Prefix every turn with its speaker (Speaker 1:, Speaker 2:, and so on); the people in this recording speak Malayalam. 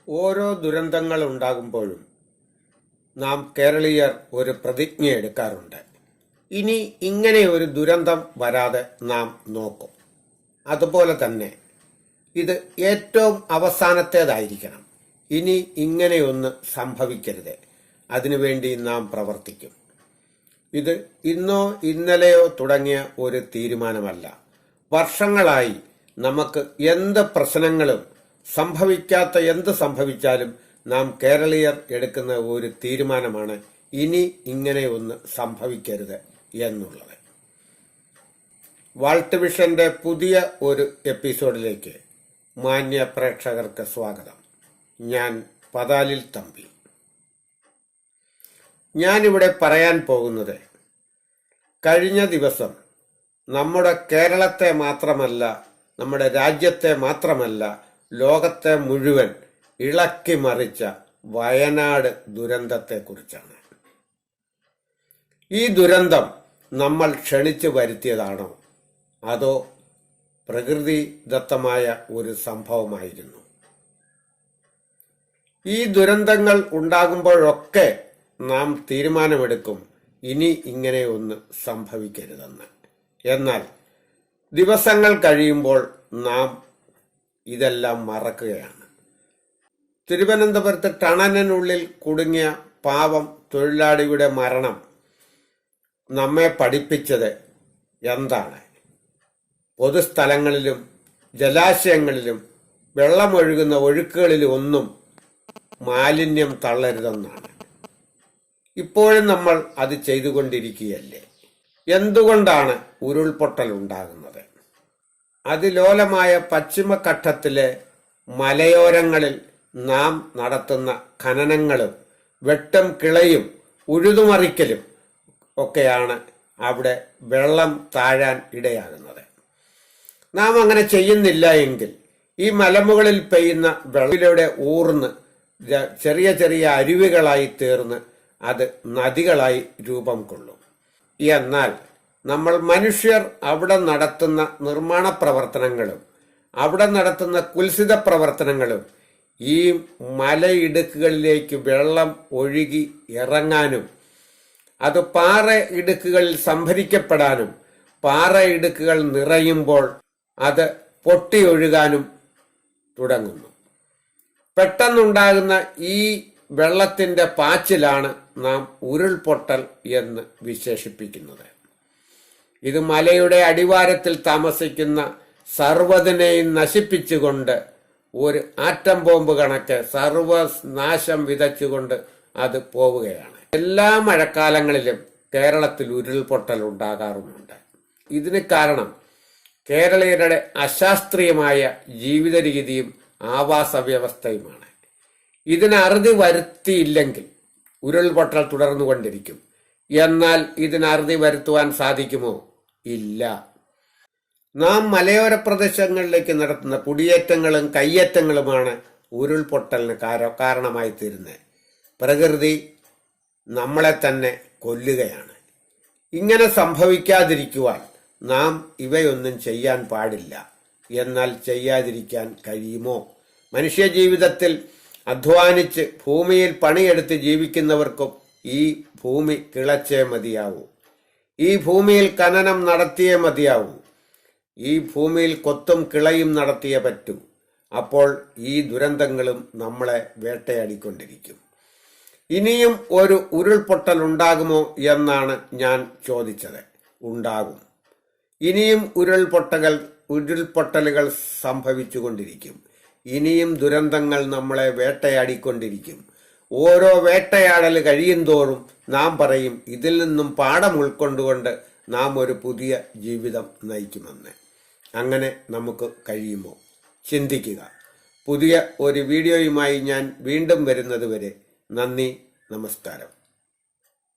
Speaker 1: ഓരോ ദുരന്തങ്ങൾ ഉണ്ടാകുമ്പോഴും നാം കേരളീയർ ഒരു പ്രതിജ്ഞ എടുക്കാറുണ്ട്. ഇനി ഇങ്ങനെ ഒരു ദുരന്തം വരാതെ നാം നോക്കും. അതുപോലെ തന്നെ ഇത് ഏറ്റവും അവസാനത്തേതായിരിക്കണം. ഇനി ഇങ്ങനെയൊന്ന് സംഭവിക്കരുത്. അതിനുവേണ്ടി നാം പ്രവർത്തിക്കും. ഇത് ഇന്നോ ഇന്നലെയോ തുടങ്ങിയ ഒരു തീരുമാനമല്ല. വർഷങ്ങളായി നമുക്ക് എന്ത് പ്രശ്നങ്ങളും സംഭവിക്കാത്ത എന്ത് സംഭവിച്ചാലും നാം കേരളീയർ എടുക്കുന്ന ഒരു തീരുമാനമാണ് ഇനി ഇങ്ങനെ ഒന്ന് സംഭവിക്കരുത് എന്നുള്ളത്. വാൾട്ട് വിഷന്റെ പുതിയ ഒരു എപ്പിസോഡിലേക്ക് മാന്യ പ്രേക്ഷകർക്ക് സ്വാഗതം. ഞാൻ പതാലിൽ തമ്പി. ഞാനിവിടെ പറയാൻ പോകുന്നത് കഴിഞ്ഞ ദിവസം നമ്മുടെ കേരളത്തെ മാത്രമല്ല, നമ്മുടെ രാജ്യത്തെ മാത്രമല്ല, ലോകത്തെ മുഴുവൻ ഇളക്കി മറിച്ച വയനാട് ദുരന്തത്തെക്കുറിച്ചാണ്. ഈ ദുരന്തം നമ്മൾ ക്ഷണിച്ചു വരുത്തിയതാണോ അതോ പ്രകൃതിദത്തമായ ഒരു സംഭവമായിരുന്നു? ഈ ദുരന്തങ്ങൾ ഉണ്ടാകുമ്പോഴൊക്കെ നാം തീരുമാനമെടുക്കും ഇനി ഇങ്ങനെ ഒന്ന് സംഭവിക്കരുതെന്ന്. എന്നാൽ ദിവസങ്ങൾ കഴിയുമ്പോൾ നാം ഇതെല്ലാം മറക്കുകയാണ്. തിരുവനന്തപുരത്ത് ടണലിനുള്ളിൽ കുടുങ്ങിയ പാവം തൊഴിലാളിയുടെ മരണം നമ്മെ പഠിപ്പിച്ചത് എന്താണ്? പൊതുസ്ഥലങ്ങളിലും ജലാശയങ്ങളിലും വെള്ളമൊഴുകുന്ന ഒഴുക്കുകളിലും ഒന്നും മാലിന്യം തള്ളരുതെന്നാണ്. ഇപ്പോഴും നമ്മൾ അത് ചെയ്തുകൊണ്ടിരിക്കുകയല്ലേ? എന്തുകൊണ്ടാണ് ഉരുൾപൊട്ടൽ ഉണ്ടാകുന്നത്? അതിലോലമായ പശ്ചിമഘട്ടത്തിലെ മലയോരങ്ങളിൽ നാം നടത്തുന്ന ഖനനങ്ങളും വെട്ടും കിളയും ഉഴുതുമറിക്കലും ഒക്കെയാണ് അവിടെ വെള്ളം താഴാൻ ഇടയാകുന്നത്. നാം അങ്ങനെ ചെയ്യുന്നില്ല എങ്കിൽ ഈ മലമുകളിൽ പെയ്യുന്ന വെള്ളത്തിലൂടെ ഊർന്ന് ചെറിയ ചെറിയ അരുവികളായി തീർന്ന് അത് നദികളായി രൂപം കൊള്ളും. എന്നാൽ നമ്മൾ മനുഷ്യർ അവിടെ നടത്തുന്ന നിർമ്മാണ പ്രവർത്തനങ്ങളും അവിടെ നടത്തുന്ന കുൽസിത പ്രവർത്തനങ്ങളും ഈ മലയിടുക്കുകളിലേക്ക് വെള്ളം ഒഴുകി ഇറങ്ങാനും അത് പാറ ഇടുക്കുകളിൽ സംഭരിക്കപ്പെടാനും പാറ ഇടുക്കുകൾ നിറയുമ്പോൾ അത് പൊട്ടിയൊഴുകാനും തുടങ്ങുന്നു. പെട്ടെന്നുണ്ടാകുന്ന ഈ വെള്ളത്തിന്റെ പാച്ചിലാണ് നാം ഉരുൾപൊട്ടൽ എന്ന് വിശേഷിപ്പിക്കുന്നത്. ഇത് മലയുടെ അടിവാരത്തിൽ താമസിക്കുന്ന സർവ്വതിനെയും നശിപ്പിച്ചുകൊണ്ട് ഒരു ആറ്റം ബോംബ് കണക്ക് സർവനാശം വിതച്ചുകൊണ്ട് അത് പോവുകയാണ്. എല്ലാ മഴക്കാലങ്ങളിലും കേരളത്തിൽ ഉരുൾപൊട്ടൽ ഉണ്ടാകാറുമുണ്ട്. ഇതിന് കാരണം കേരളീയരുടെ അശാസ്ത്രീയമായ ജീവിത രീതിയും ആവാസ വ്യവസ്ഥയുമാണ്. ഇതിന് അറുതി വരുത്തിയില്ലെങ്കിൽ ഉരുൾപൊട്ടൽ തുടർന്നുകൊണ്ടിരിക്കും. എന്നാൽ ഇതിന് അറുതി വരുത്തുവാൻ സാധിക്കുമോ? ഇല്ല. നാം മലയോര പ്രദേശങ്ങളിലേക്ക് നടത്തുന്ന കുടിയേറ്റങ്ങളും കയ്യേറ്റങ്ങളുമാണ് ഉരുൾപൊട്ടലിന് കാരണമായി തീരുന്നത്. പ്രകൃതി നമ്മളെ തന്നെ കൊല്ലുകയാണ്. ഇങ്ങനെ സംഭവിക്കാതിരിക്കുവാൻ നാം ഇവയൊന്നും ചെയ്യാൻ പാടില്ല. എന്നാൽ ചെയ്യാതിരിക്കാൻ കഴിയുമോ? മനുഷ്യ ജീവിതത്തിൽ അധ്വാനിച്ച് ഭൂമിയിൽ പണിയെടുത്ത് ജീവിക്കുന്നവർക്കും ഈ ഭൂമി കിളച്ചേ മതിയാവൂ. ഈ ഭൂമിയിൽ ഖനനം നടത്തിയേ മതിയാവൂ. ഈ ഭൂമിയിൽ കൊത്തും കിളയും നടത്തിയേ പറ്റൂ. അപ്പോൾ ഈ ദുരന്തങ്ങളും നമ്മളെ വേട്ടയാടിക്കൊണ്ടിരിക്കും. ഇനിയും ഒരു ഉരുൾപൊട്ടൽ ഉണ്ടാകുമോ എന്നാണ് ഞാൻ ചോദിച്ചത്. ഉണ്ടാകും. ഇനിയും ഉരുൾപൊട്ടലുകൾ സംഭവിച്ചുകൊണ്ടിരിക്കും. ഇനിയും ദുരന്തങ്ങൾ നമ്മളെ വേട്ടയാടിക്കൊണ്ടിരിക്കും. ഓരോ വേട്ടയാടൽ കഴിയും തോറും നാം പറയും ഇതിൽ നിന്നും പാഠം ഉൾക്കൊണ്ടുകൊണ്ട് നാം ഒരു പുതിയ ജീവിതം നയിക്കുമെന്ന്. അങ്ങനെ നമുക്ക് കഴിയുമോ? ചിന്തിക്കുക. പുതിയ ഒരു വീഡിയോയുമായി ഞാൻ വീണ്ടും വരുന്നത് വരെ നന്ദി, നമസ്കാരം.